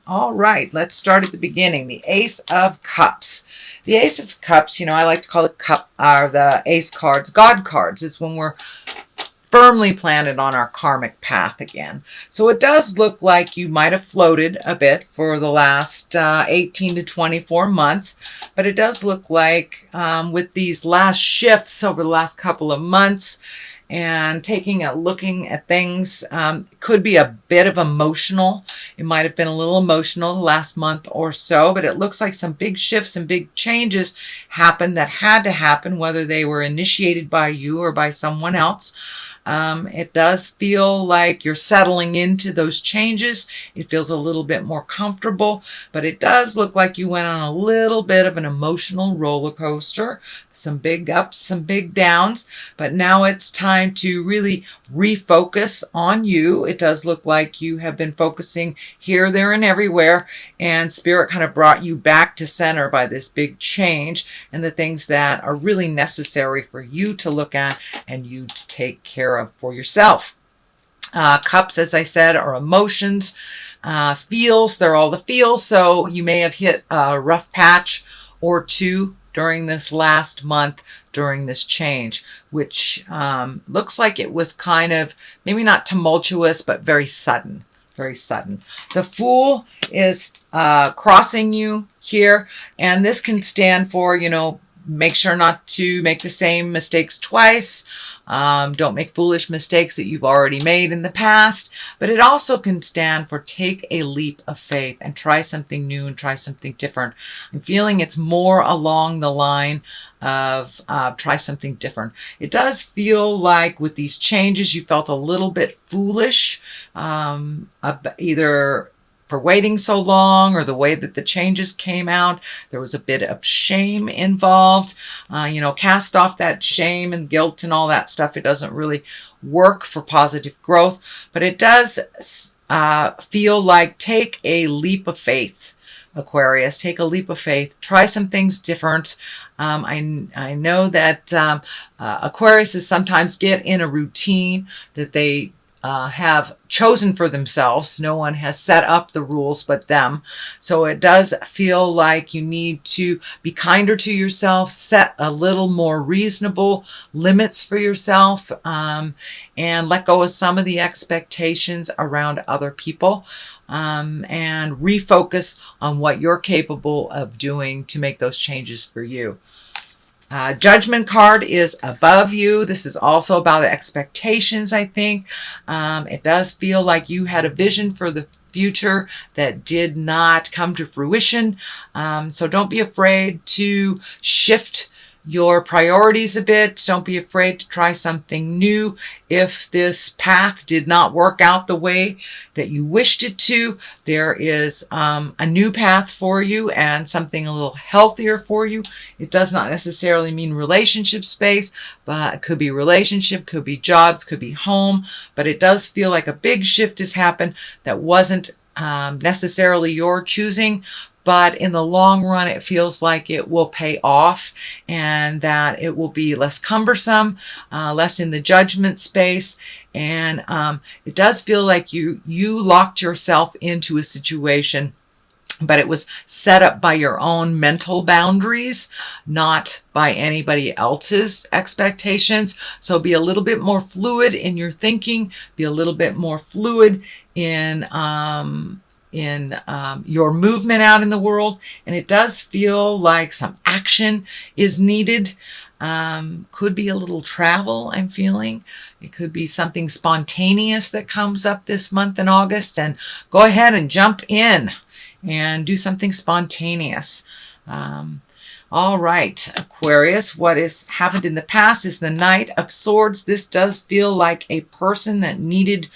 All right, let's start at the beginning. The Ace of Cups. The Ace of Cups, you know, I like to call it the Ace cards, God cards. It's when we're firmly planted on our karmic path again. So it does look like you might have floated a bit for the last 18 to 24 months, but it does look like with these last shifts over the last couple of months, and looking at things, could be a bit of emotional. It might have been a little emotional the last month or so, but it looks like some big shifts and big changes happened that had to happen, whether they were initiated by you or by someone else. It does feel like you're settling into those changes. It feels a little bit more comfortable, but it does look like you went on a little bit of an emotional roller coaster. Some big ups, some big downs, but now it's time to really refocus on you. It does look like you have been focusing here, there, and everywhere, and Spirit kind of brought you back to center by this big change and the things that are really necessary for you to look at and you to take care of for yourself. Cups, as I said, are emotions, feels. They're all the feels, so you may have hit a rough patch or two during this last month, during this change, which looks like it was kind of maybe not tumultuous, but very sudden. Very sudden. The Fool is crossing you here, and this can stand for, you know, make sure not to make the same mistakes twice. Don't make foolish mistakes that you've already made in the past. But it also can stand for take a leap of faith and try something new and try something different. I'm feeling it's more along the line of try something different. It does feel like with these changes you felt a little bit foolish, either for waiting so long or the way that the changes came out. There was a bit of shame involved. You know, cast off that shame and guilt and all that stuff. It doesn't really work for positive growth, but it does feel like take a leap of faith. Aquarius, take a leap of faith. Try some things different. I know that Aquariuses sometimes get in a routine that they have chosen for themselves. No one has set up the rules but them. So it does feel like you need to be kinder to yourself, set a little more reasonable limits for yourself, and let go of some of the expectations around other people, and refocus on what you're capable of doing to make those changes for you. Judgment card is above you. This is also about the expectations, I think. It does feel like you had a vision for the future that did not come to fruition. So don't be afraid to shift your priorities a bit. Don't be afraid to try something new. If this path did not work out the way that you wished it to, there is a new path for you and something a little healthier for you. It does not necessarily mean relationship space, but it could be relationship, could be jobs, could be home, but it does feel like a big shift has happened that wasn't necessarily your choosing. But in the long run, it feels like it will pay off and that it will be less cumbersome, less in the judgment space. And it does feel like you locked yourself into a situation, but it was set up by your own mental boundaries, not by anybody else's expectations. So be a little bit more fluid in your thinking, be a little bit more fluid in your movement out in the world. And it does feel like some action is needed. Could be a little travel, I'm feeling. It could be something spontaneous that comes up this month in August, and go ahead and jump in and do something spontaneous. All right, Aquarius, what has happened in the past is the Knight of Swords. This does feel like a person that needed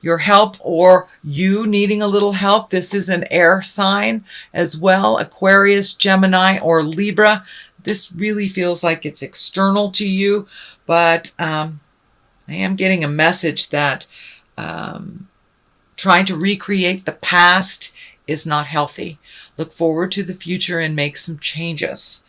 your help or you needing a little help. This is an air sign as well, Aquarius, Gemini, or Libra. This really feels like it's external to you, but I am getting a message that trying to recreate the past is not healthy. Look forward to the future and make some changes.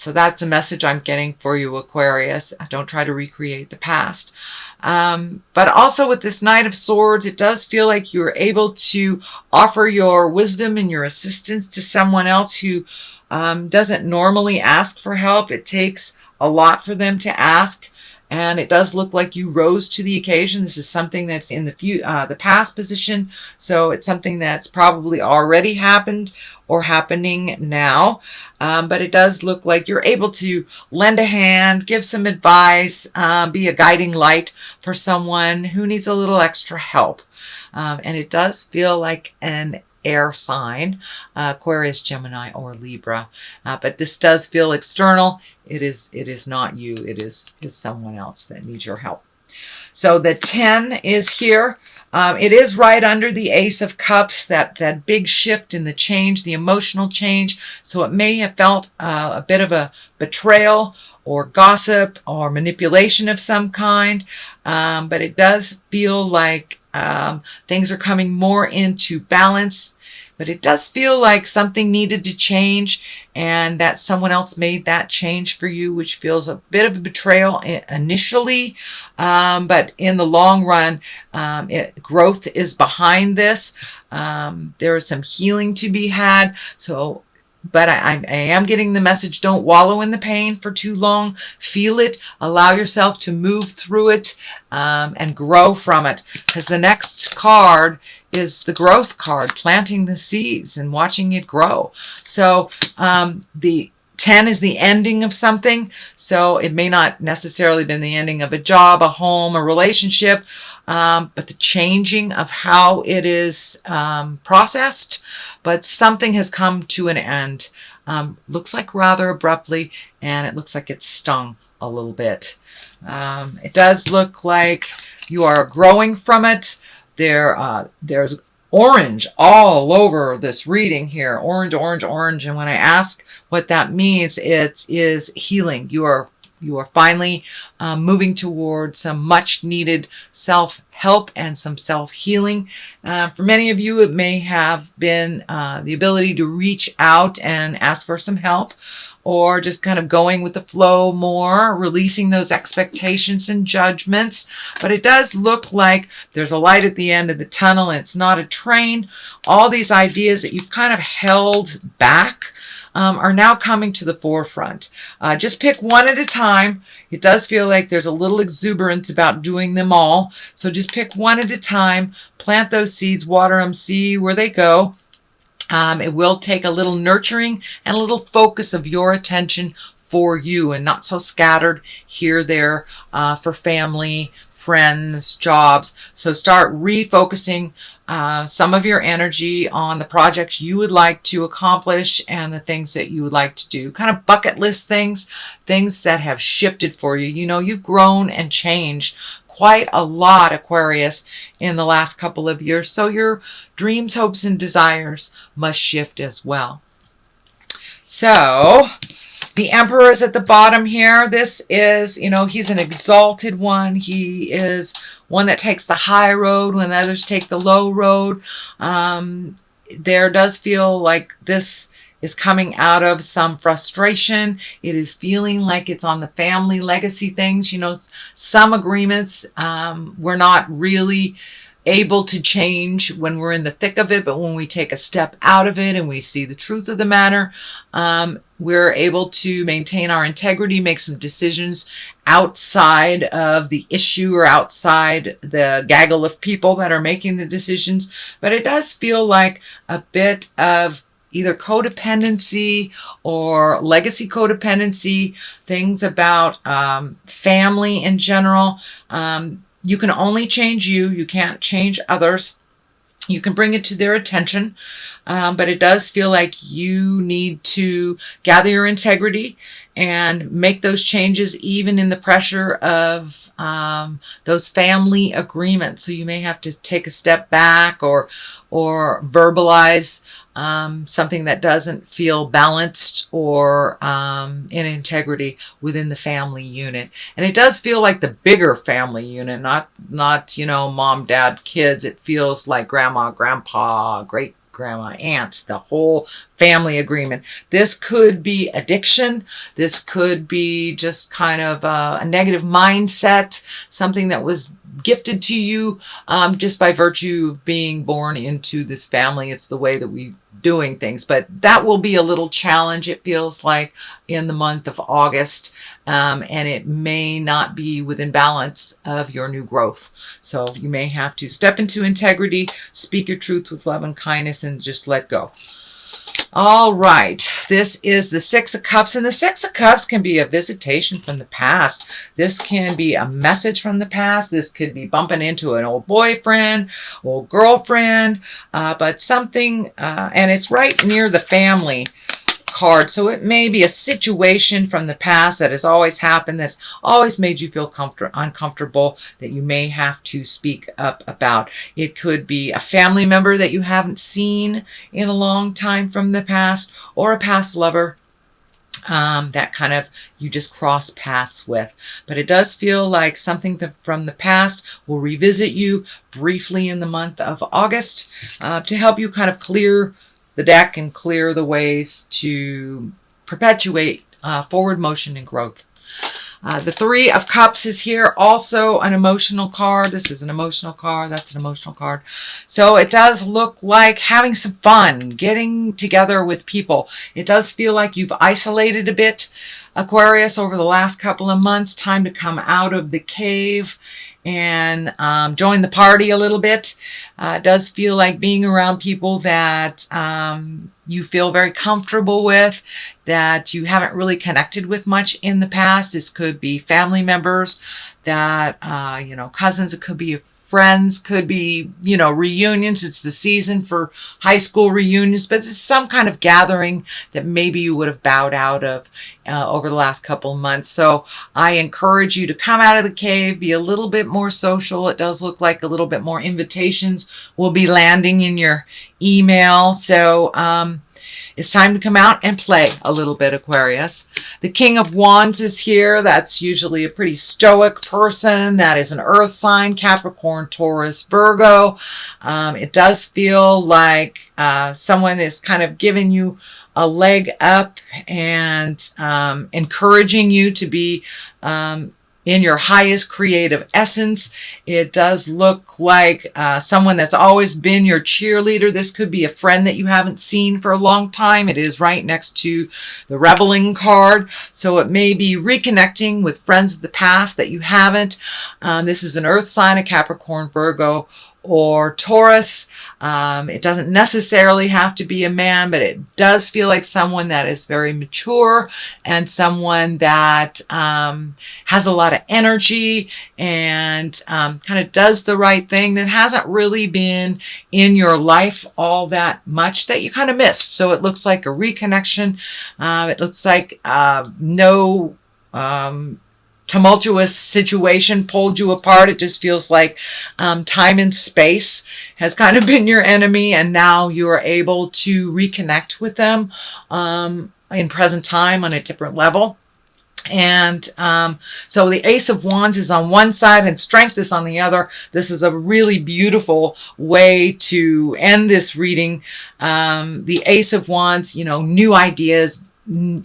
So that's a message I'm getting for you, Aquarius. Don't try to recreate the past. But also with this Knight of Swords, it does feel like you're able to offer your wisdom and your assistance to someone else who doesn't normally ask for help. It takes a lot for them to ask. And it does look like you rose to the occasion. This is something that's in the past position. So it's something that's probably already happened or happening now. But it does look like you're able to lend a hand, give some advice, be a guiding light for someone who needs a little extra help. And it does feel like an air sign, Aquarius, Gemini, or Libra. But this does feel external. It is not you. It is someone else that needs your help. So the 10 is here. It is right under the Ace of Cups, that big shift in the change, the emotional change. So it may have felt a bit of a betrayal or gossip or manipulation of some kind. But it does feel like things are coming more into balance. But it does feel like something needed to change and that someone else made that change for you, which feels a bit of a betrayal initially. But in the long run, growth is behind this. There is some healing to be had. But I am getting the message, don't wallow in the pain for too long. Feel it. Allow yourself to move through it and grow from it. Because the next card is the growth card, planting the seeds and watching it grow. So the 10 is the ending of something. So it may not necessarily been the ending of a job, a home, a relationship, but the changing of how it is processed. But something has come to an end. Looks like rather abruptly, and it looks like it's stung a little bit. It does look like you are growing from it. There's orange all over this reading here. Orange, orange, orange. And when I ask what that means, it is healing. You are finally moving towards some much needed self-help and some self-healing. For many of you, it may have been the ability to reach out and ask for some help, or just kind of going with the flow more, releasing those expectations and judgments. But it does look like there's a light at the end of the tunnel, and it's not a train. All these ideas that you've kind of held back are now coming to the forefront. Just pick one at a time. It does feel like there's a little exuberance about doing them all. So just pick one at a time, plant those seeds, water them, see where they go. It will take a little nurturing and a little focus of your attention for you, and not so scattered here, there, for family, friends, jobs. So start refocusing some of your energy on the projects you would like to accomplish and the things that you would like to do. Kind of bucket list things that have shifted for you. You know, you've grown and changed quite a lot, Aquarius, in the last couple of years. So your dreams, hopes, and desires must shift as well. So the Emperor is at the bottom here. This is, you know, he's an exalted one. He is one that takes the high road when others take the low road. There does feel like this is coming out of some frustration. It is feeling like it's on the family legacy things. You know, some agreements we're not really able to change when we're in the thick of it, but when we take a step out of it and we see the truth of the matter, we're able to maintain our integrity, make some decisions outside of the issue or outside the gaggle of people that are making the decisions. But it does feel like a bit of either codependency or legacy codependency, things about family in general. You can only change you. You can't change others. You can bring it to their attention, but it does feel like you need to gather your integrity and make those changes even in the pressure of those family agreements. So you may have to take a step back or verbalize something that doesn't feel balanced or in integrity within the family unit. And it does feel like the bigger family unit, not you know, mom, dad, kids. It feels like grandma, grandpa, great grandma, aunts, the whole family agreement. This could be addiction. This could be just kind of a negative mindset, something that was gifted to you just by virtue of being born into this family. It's the way that we doing things, but that will be a little challenge, it feels like, in the month of August, and it may not be within balance of your new growth. So you may have to step into integrity, speak your truth with love and kindness, and just let go. All right, this is the Six of Cups, and the Six of Cups can be a visitation from the past. This can be a message from the past. This could be bumping into an old boyfriend, old girlfriend, but something, and it's right near the family card. So it may be a situation from the past that has always happened, that's always made you feel uncomfortable, that you may have to speak up about. It could be a family member that you haven't seen in a long time from the past, or a past lover that kind of you just cross paths with. But it does feel like something from the past will revisit you briefly in the month of August to help you kind of clear the deck and clear the ways to perpetuate forward motion and growth. The Three of Cups is here, also an emotional card. This is an emotional card. That's an emotional card. So it does look like having some fun, getting together with people. It does feel like you've isolated a bit, Aquarius, over the last couple of months. Time to come out of the cave and join the party a little bit. It does feel like being around people that you feel very comfortable with, that you haven't really connected with much in the past. This could be family members that, cousins. It could be friends, could be, reunions. It's the season for high school reunions, but it's some kind of gathering that maybe you would have bowed out of over the last couple of months. So I encourage you to come out of the cave, be a little bit more social. It does look like a little bit more invitations will be landing in your email. So it's time to come out and play a little bit, Aquarius. The King of Wands is here. That's usually a pretty stoic person. That is an earth sign, Capricorn, Taurus, Virgo. It does feel like someone is kind of giving you a leg up and encouraging you to be in your highest creative essence. It does look like someone that's always been your cheerleader. This could be a friend that you haven't seen for a long time. It is right next to the Reveling card. So it may be reconnecting with friends of the past that you haven't. This is an earth sign, a Capricorn, Virgo, or Taurus. It doesn't necessarily have to be a man, but it does feel like someone that is very mature and someone that has a lot of energy and kind of does the right thing, that hasn't really been in your life all that much, that you kind of missed. So it looks like a reconnection. It looks like no tumultuous situation pulled you apart. It just feels like time and space has kind of been your enemy, and now you are able to reconnect with them in present time on a different level. And so the Ace of Wands is on one side and Strength is on the other. This is a really beautiful way to end this reading. The Ace of Wands, new ideas,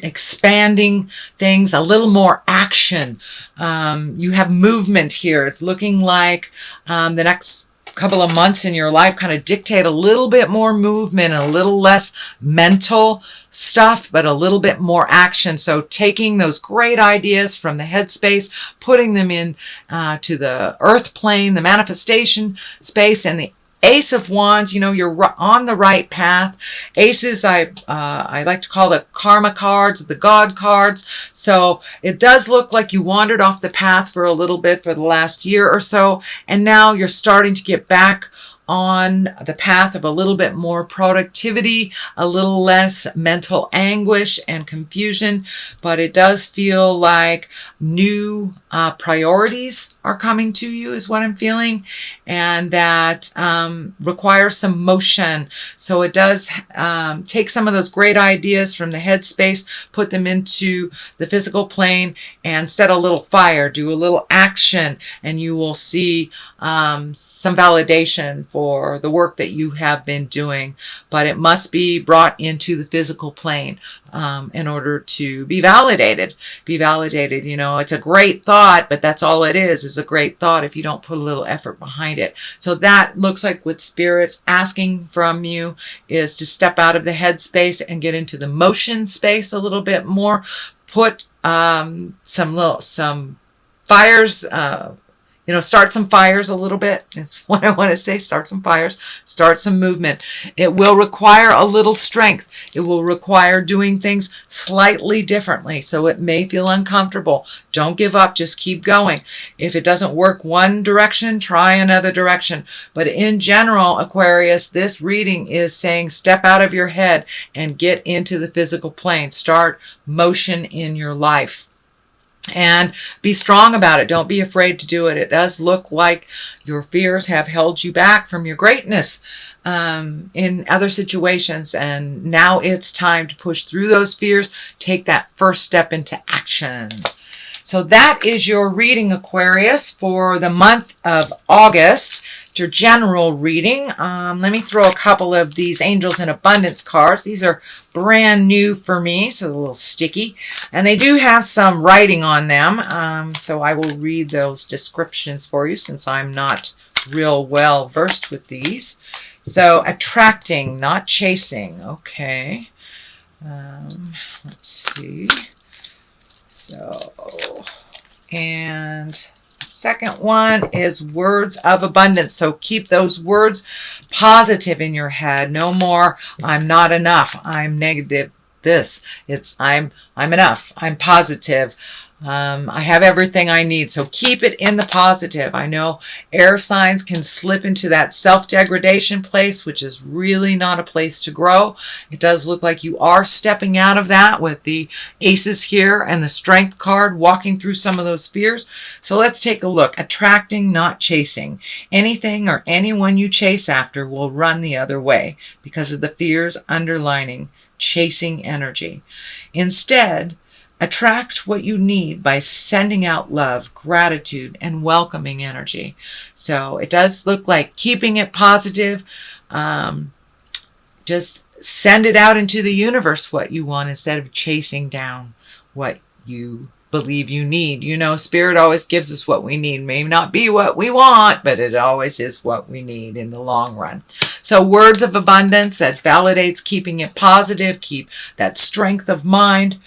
expanding things, a little more action. You have movement here. It's looking like the next couple of months in your life kind of dictate a little bit more movement and a little less mental stuff, but a little bit more action. So taking those great ideas from the headspace, putting them in to the earth plane, the manifestation space, and the Ace of Wands, you're on the right path. Aces, I like to call the karma cards, the God cards. So it does look like you wandered off the path for a little bit for the last year or so, and now you're starting to get back on the path of a little bit more productivity, a little less mental anguish and confusion. But it does feel like new priorities are coming to you, is what I'm feeling, and that requires some motion. So it does take some of those great ideas from the headspace, put them into the physical plane, and set a little fire, do a little action, and you will see some validation for the work that you have been doing, but it must be brought into the physical plane in order to be validated. Be validated. You know, it's a great thought, but that's all it is a great thought if you don't put a little effort behind it. So that looks like what Spirit's asking from you is to step out of the head space and get into the motion space a little bit more. Put some fires, you know, start some fires a little bit is what I want to say. Start some fires, start some movement. It will require a little strength. It will require doing things slightly differently. So it may feel uncomfortable. Don't give up. Just keep going. If it doesn't work one direction, try another direction. But in general, Aquarius, this reading is saying step out of your head and get into the physical plane. Start motion in your life. And be strong about it. Don't be afraid to do it. It does look like your fears have held you back from your greatness in other situations. And now it's time to push through those fears. Take that first step into action. So that is your reading, Aquarius, for the month of August. Your general reading. Let me throw a couple of these Angels in Abundance cards. These are brand new for me, so a little sticky. And they do have some writing on them, so I will read those descriptions for you since I'm not real well versed with these. So, attracting, not chasing. Okay. Let's see. So, and second one is words of abundance. So keep those words positive in your head. No more, I'm not enough, I'm negative this. It's I'm enough, I'm positive. I have everything I need. So keep it in the positive. I know air signs can slip into that self-degradation place, which is really not a place to grow. It does look like you are stepping out of that with the aces here and the strength card, walking through some of those fears. So let's take a look. Attracting, not chasing. Anything or anyone you chase after will run the other way because of the fears underlining chasing energy. Instead, attract what you need by sending out love, gratitude, and welcoming energy. So it does look like keeping it positive. Just send it out into the universe what you want instead of chasing down what you believe you need. You know, Spirit always gives us what we need. May not be what we want, but it always is what we need in the long run. So words of abundance, that validates keeping it positive, keep that strength of mind.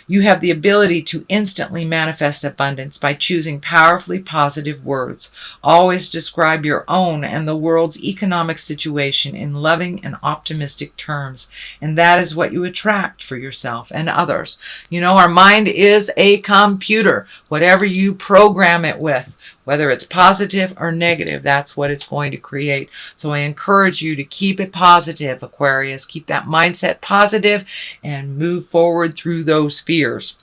You have the ability to instantly manifest abundance by choosing powerfully positive words. Always describe your own and the world's economic situation in loving and optimistic terms. And that is what you attract for yourself and others. You know, our mind is a computer. Whatever you program it with, whether it's positive or negative, that's what it's going to create. So I encourage you to keep it positive, Aquarius. Keep that mindset positive and move forward through those fears.